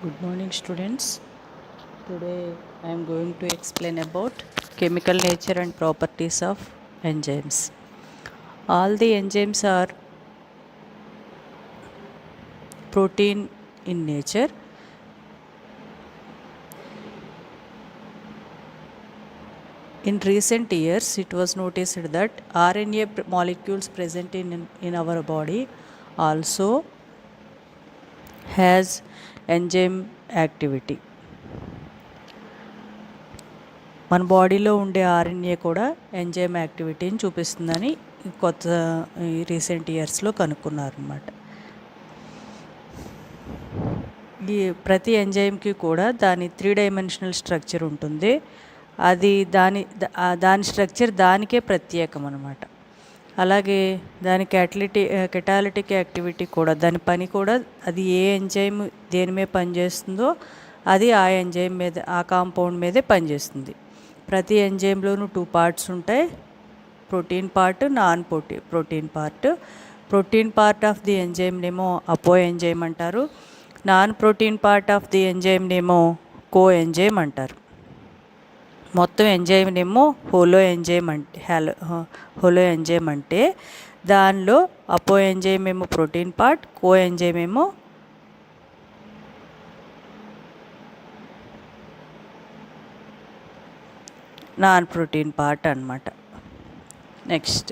Good morning, students. Today I am going to explain about chemical nature and properties of enzymes. All the enzymes are protein in nature. In recent years, it was noticed that RNA molecules present in our body also has enzyme activity. మన బాడీలో ఉండే RNA కూడా enzyme యాక్టివిటీని చూపిస్తుందని recent ఇయర్స్లో కనుక్కున్నారన్నమాట. ఈ ప్రతి ఎంజైమ్కి కూడా దాని 3 dimensional structure ఉంటుంది. అది దాని స్ట్రక్చర్ దానికే ప్రత్యేకం అన్నమాట. అలాగే దాని కెటాలిటిక్ యాక్టివిటీ కూడా, దాని పని కూడా, అది ఏ ఎంజైమ్ దేని మీద పనిచేస్తుందో అది ఆ ఎంజైమ్ మీద, ఆ కాంపౌండ్ మీదే పనిచేస్తుంది. ప్రతి ఎంజైమ్లోనూ 2 పార్ట్స్ ఉంటాయి, protein part, non protein part. Protein part of the enzyme నేమో అపో ఎంజైమ్ అంటారు, non protein part of the enzyme నేమో కో ఎంజైమ్ అంటారు. మొత్తం ఎంజైమ్ నేమో హోలో ఎంజైమ్ అంటే దానిలో అపో ఎంజైమ్ ఏమో ప్రోటీన్ పార్ట్, కో ఎంజైమ్ ఏమో నాన్ ప్రోటీన్ పార్ట్ అన్నమాట. Next,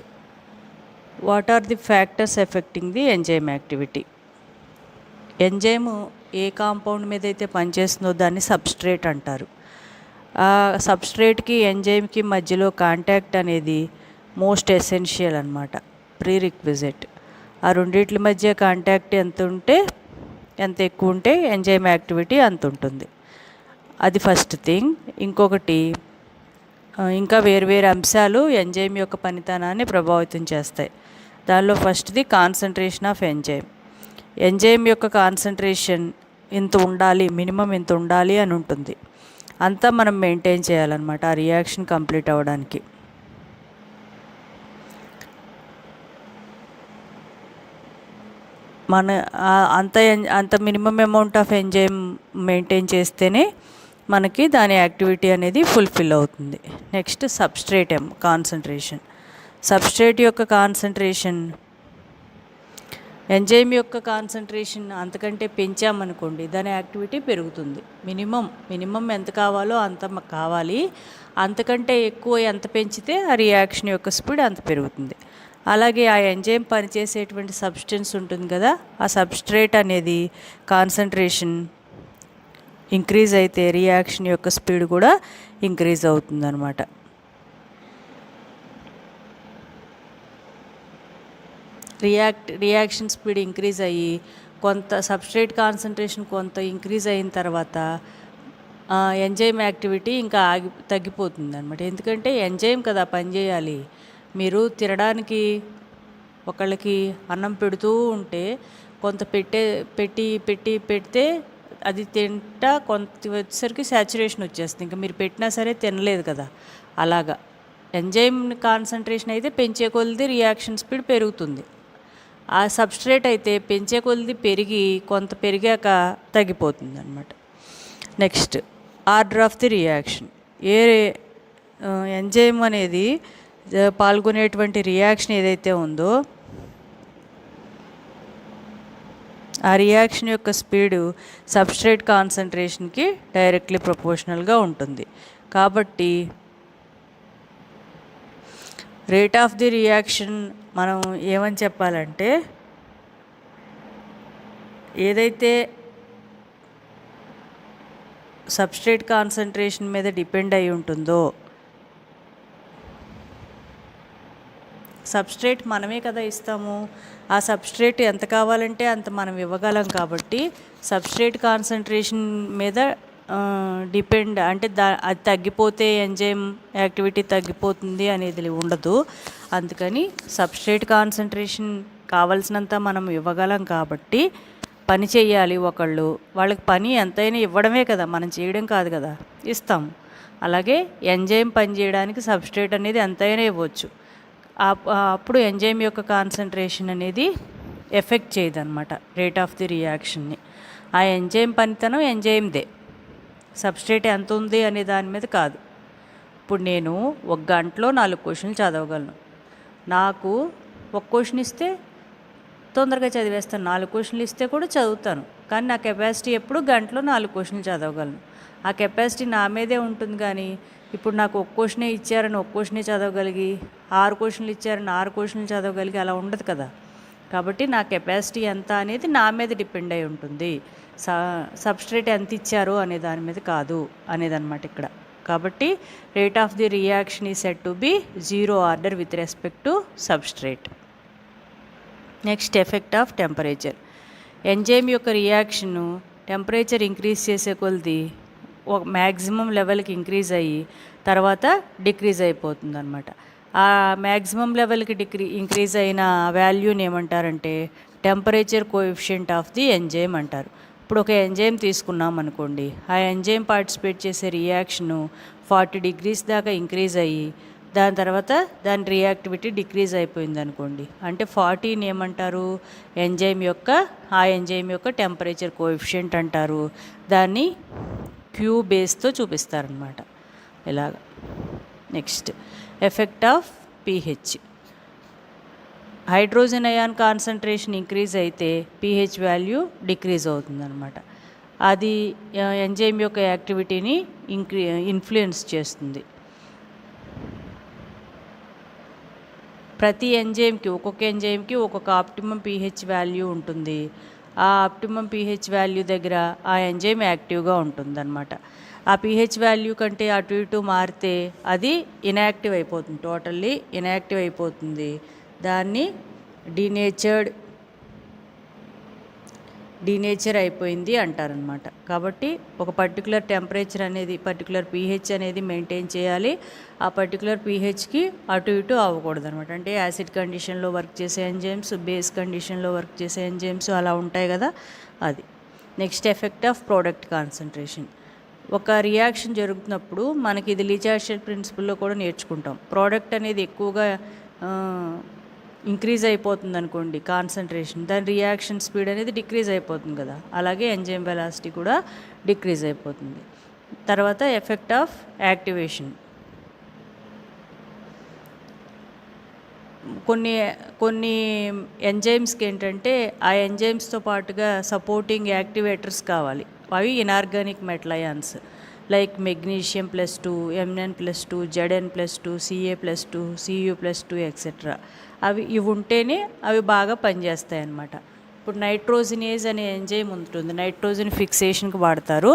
what are the factors affecting the enzyme activity? Enzyme ఏ కాంపౌండ్ మీద అయితే పనిచేస్తుందో దాన్ని సబ్స్ట్రేట్ అంటారు. ఆ సబ్స్ట్రేట్కి ఎంజైమ్కి మధ్యలో కాంటాక్ట్ అనేది మోస్ట్ ఎసెన్షియల్ అన్నమాట, ప్రీరిక్విజిట్. ఆ రెండిట్ల మధ్య కాంటాక్ట్ ఎంత ఎక్కువ ఉంటే ఎంజైమ్ యాక్టివిటీ అంత ఉంటుంది. అది ఫస్ట్ థింగ్. ఇంకొకటి, ఇంకా వేరు అంశాలు ఎంజైమ్ యొక్క పనితనాన్ని ప్రభావితం చేస్తాయి. దానిలో ఫస్ట్ది కాన్సన్ట్రేషన్ ఆఫ్ ఎంజైమ్. ఎంజైమ్ యొక్క కాన్సన్ట్రేషన్ ఇంత ఉండాలి, మినిమం ఇంత ఉండాలి అని ఉంటుంది. అంతా మనం మెయింటైన్ చేయాలన్నమాట ఆ రియాక్షన్ కంప్లీట్ అవ్వడానికి. అంత minimum amount of enzyme maintain చేస్తేనే మనకి దాని యాక్టివిటీ అనేది ఫుల్ఫిల్ అవుతుంది. Next, substrate concentration. సబ్స్ట్రేట్ యొక్క కాన్సన్ట్రేషన్, ఎంజైమ్ యొక్క కాన్సన్ట్రేషన్ అంతకంటే పెంచామనుకోండి దాని యాక్టివిటీ పెరుగుతుంది. మినిమం ఎంత కావాలో అంత కావాలి, అంతకంటే ఎక్కువ ఎంత పెంచితే ఆ రియాక్షన్ యొక్క స్పీడ్ అంత పెరుగుతుంది. అలాగే ఆ ఎంజైమ్ పనిచేసేటువంటి సబ్స్టెన్స్ ఉంటుంది కదా, ఆ సబ్స్ట్రేట్ అనేది కాన్సన్ట్రేషన్ ఇంక్రీజ్ అయితే రియాక్షన్ యొక్క స్పీడ్ కూడా ఇంక్రీజ్ అవుతుందన్నమాట. రియాక్షన్ స్పీడ్ ఇంక్రీజ్ అయ్యి కొంత సబ్స్ట్రేట్ కాన్సన్ట్రేషన్ కొంత ఇంక్రీజ్ అయిన తర్వాత ఎంజైమ్ యాక్టివిటీ ఇంకా తగ్గిపోతుంది అనమాట. ఎందుకంటే ఎంజైమ్ కదా పనిచేయాలి. మీరు తినడానికి ఒకళ్ళకి అన్నం పెడుతూ ఉంటే కొంత పెడితే అది తింటా కొంత వచ్చేసరికి సాచురేషన్ వచ్చేస్తుంది, ఇంకా మీరు పెట్టినా సరే తినలేదు కదా. అలాగా ఎంజైమ్ కాన్సన్ట్రేషన్ అయితే పెంచే కొలది రియాక్షన్ స్పీడ్ పెరుగుతుంది. ఆ సబ్స్ట్రేట్ అయితే పెంచే కొలది కొంత పెరిగాక తగ్గిపోతుంది అనమాట. Next, order of the reaction. Enzyme అనేది పాల్గొనేటువంటి రియాక్షన్ ఏదైతే ఉందో ఆ రియాక్షన్ యొక్క స్పీడు సబ్స్ట్రేట్ కాన్సన్ట్రేషన్కి డైరెక్ట్లీ ప్రపోర్షనల్గా ఉంటుంది. కాబట్టి రేట్ ఆఫ్ ది రియాక్షన్ మనం ఏమని చెప్పాలంటే, ఏదైతే సబ్స్ట్రేట్ కాన్సన్ట్రేషన్ మీద డిపెండ్ అయి ఉంటుందో, సబ్స్ట్రేట్ మనమే కదా ఇస్తాము, ఆ సబ్స్ట్రేట్ ఎంత కావాలంటే అంత మనం ఇవ్వగలం. కాబట్టి సబ్స్ట్రేట్ కాన్సన్ట్రేషన్ మీద డిపెండ్ అంటే అది తగ్గిపోతే ఎంజైమ్ యాక్టివిటీ తగ్గిపోతుంది అనేది ఉండదు. అందుకని సబ్స్ట్రేట్ కాన్సన్ట్రేషన్ కావాల్సినంత మనం ఇవ్వగలం కాబట్టి పని చేయాలి వాళ్ళకి పని ఎంతైనా ఇవ్వడమే కదా, మనం చేయడం కాదు కదా, ఇస్తాం. అలాగే ఎంజైమ్ పని చేయడానికి సబ్స్ట్రేట్ అనేది ఎంతైనా ఇవ్వచ్చు. అప్పుడు ఎంజైమ్ యొక్క కాన్సన్ట్రేషన్ అనేది ఎఫెక్ట్ చేయదన్నమాట రేట్ ఆఫ్ ది రియాక్షన్ని. ఆ ఎంజైమ్ పనితనం ఎంజైమ్దే, సబ్స్ట్రేట్ ఎంత ఉంది అనే దాని మీద కాదు. ఇప్పుడు నేను 1 గంటలో 4 క్వశ్చన్లు చదవగలను. నాకు ఒక క్వశ్చన్ ఇస్తే తొందరగా చదివేస్తాను, 4 క్వశ్చన్లు ఇస్తే కూడా చదువుతాను. కానీ నా కెపాసిటీ ఎప్పుడు గంటలో 4 క్వశ్చన్లు చదవగలను. ఆ కెపాసిటీ నా మీదే ఉంటుంది. కానీ ఇప్పుడు నాకు ఒక క్వశ్చనే ఇచ్చారని ఒక క్వశ్చనే చదవగలిగి, 6 క్వశ్చన్లు ఇచ్చారని 6 క్వశ్చన్లు చదవగలిగి అలా ఉండదు కదా. కాబట్టి నా కెపాసిటీ ఎంత అనేది నా మీద డిపెండ్ అయి ఉంటుంది, సబ్స్ట్రేట్ ఎంత ఇచ్చారు అనే దాని మీద కాదు అనేదన్నమాట ఇక్కడ. కాబట్టి రేట్ ఆఫ్ ది రియాక్షన్ ఈ set to be 0 order with respect to substrate. Next effect of temperature. Enzyme యొక్క రియాక్షను టెంపరేచర్ ఇంక్రీజ్ చేసే కొలది ఒక మ్యాక్సిమం లెవెల్కి ఇంక్రీజ్ అయ్యి తర్వాత డిక్రీజ్ అయిపోతుంది అనమాట. ఆ మ్యాక్సిమం లెవెల్కి ఇంక్రీజ్ అయిన వాల్యూని ఏమంటారంటే temperature coefficient of the enzyme అంటారు. ఇప్పుడు ఒక ఎంజైమ్ తీసుకున్నాం అనుకోండి, ఆ ఎంజైమ్ పార్టిసిపేట్ చేసే రియాక్షను 40 degrees దాకా ఇంక్రీజ్ అయ్యి దాని తర్వాత దాని రియాక్టివిటీ డిక్రీజ్ అయిపోయింది అనుకోండి, అంటే 40ని ఏమంటారు ఆ ఎంజైమ్ యొక్క టెంపరేచర్ కోఎఫిషియంట్ అంటారు. దాన్ని క్యూ బేస్తో చూపిస్తారనమాట ఇలాగ. Next effect of pH. Hydrogen ion concentration increase అయితే pH వాల్యూ డిక్రీజ్ అవుతుందన్నమాట. అది ఎంజైమ్ యొక్క యాక్టివిటీని ఇన్ఫ్లుయెన్స్ చేస్తుంది. ప్రతి ఎంజైమ్కి ఒక్కొక్క ఎంజైమ్కి ఒక్కొక్క ఆప్టిమమ్ pH వాల్యూ ఉంటుంది. ఆ ఆప్టిమమ్ pH వాల్యూ దగ్గర ఆ ఎంజైమ్ యాక్టివ్గా ఉంటుందన్నమాట. ఆ pH వాల్యూ కంటే అటు ఇటు మారితే అది ఇన్యాక్టివ్ అయిపోతుంది, టోటల్లీ ఇన్యాక్టివ్ అయిపోతుంది. దాన్ని డీనేచర్ అయిపోయింది అంటారనమాట. కాబట్టి ఒక పర్టికులర్ టెంపరేచర్ అనేది, పర్టికులర్ pH అనేది మెయింటైన్ చేయాలి. ఆ పర్టికులర్ pHకి అటు ఇటు అవ్వకూడదు అనమాట. అంటే యాసిడ్ కండిషన్లో వర్క్ చేసే ఎంజైమ్స్, బేస్ కండిషన్లో వర్క్ చేసే ఎంజైమ్స్ అలా ఉంటాయి కదా, అది. Next effect of product concentration. ఒక రియాక్షన్ జరుగుతున్నప్పుడు మనకి ఇది లీచార్షియల్ ప్రిన్సిపల్లో కూడా నేర్చుకుంటాం. ప్రోడక్ట్ అనేది ఎక్కువగా ఇంక్రీజ్ అయిపోతుంది అనుకోండి కాన్సన్ట్రేషన్, దాని రియాక్షన్ స్పీడ్ అనేది డిక్రీజ్ అయిపోతుంది కదా, అలాగే ఎంజైమ్ వెలాసిటీ కూడా డిక్రీజ్ అయిపోతుంది. తర్వాత ఎఫెక్ట్ ఆఫ్ యాక్టివేషన్. కొన్ని ఎంజైమ్స్కి ఏంటంటే ఆ ఎంజైమ్స్తో పాటుగా సపోర్టింగ్ యాక్టివేటర్స్ కావాలి. అవి inorganic metal ions like magnesium +2, Mn+2, Zn+2, Ca+2, Cu+2 etcetera. ఇవి ఉంటేనే అవి బాగా పనిచేస్తాయి అన్నమాట. ఇప్పుడు నైట్రోజినేజ్ అనే ఎంజైమ్ ఉంటుంది, నైట్రోజన్ ఫిక్సేషన్కి వాడతారు.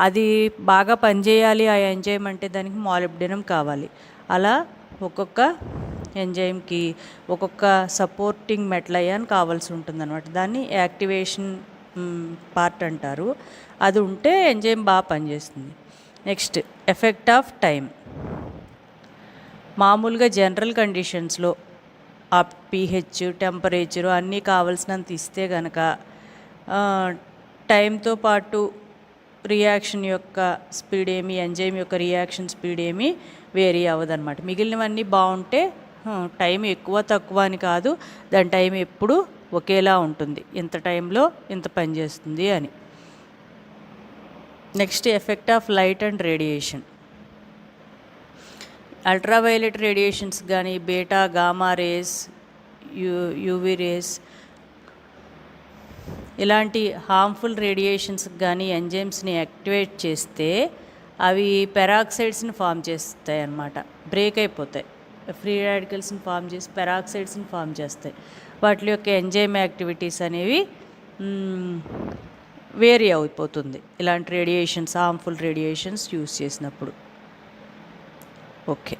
అది బాగా పనిచేయాలి ఆ ఎంజైమ్ అంటే దానికి మాలిబ్డినం కావాలి. అలా ఒక్కొక్క ఎంజైమ్కి ఒక్కొక్క సపోర్టింగ్ మెటల్ అయాన్ కావాల్సి ఉంటుంది అనమాట. దాన్ని యాక్టివేషన్ పార్ట్ అంటారు. అది ఉంటే ఎంజైమ్ బాగా పనిచేస్తుంది. Next effect of time. మామూలుగా జనరల్ కండిషన్స్లో ఆ pH, టెంపరేచరు అన్నీ కావాల్సినంత ఇస్తే కనుక టైంతో పాటు రియాక్షన్ యొక్క స్పీడ్ ఏమి, ఎంజైమ్ యొక్క రియాక్షన్ స్పీడ్ ఏమి వేరీ అవ్వదన్నమాట. మిగిలినవన్నీ బాగుంటే టైం ఎక్కువ తక్కువ అని కాదు, దాని టైం ఎప్పుడు ఒకేలా ఉంటుంది, ఇంత టైంలో ఇంత పని చేస్తుంది అని. Next effect of light and radiation. Ultraviolet radiations కానీ, beta, gamma rays, UV rays, ఇలాంటి హార్మ్ఫుల్ రేడియేషన్స్ కానీ ఎంజైమ్స్ని యాక్టివేట్ చేస్తే అవి పెరాక్సైడ్స్ని ఫామ్ చేస్తాయి అన్నమాట, బ్రేక్ అయిపోతాయి. ఫ్రీ రాడికల్స్ని ఫామ్ చేసి పెరాక్సైడ్స్ని ఫామ్ చేస్తాయి. వాటి యొక్క ఎంజైమ్ యాక్టివిటీస్ అనేవి వేరీ అయిపోతుంది ఇలాంటి రేడియేషన్స్, హార్మ్ఫుల్ రేడియేషన్స్ యూస్ చేసినప్పుడు. ఓకే.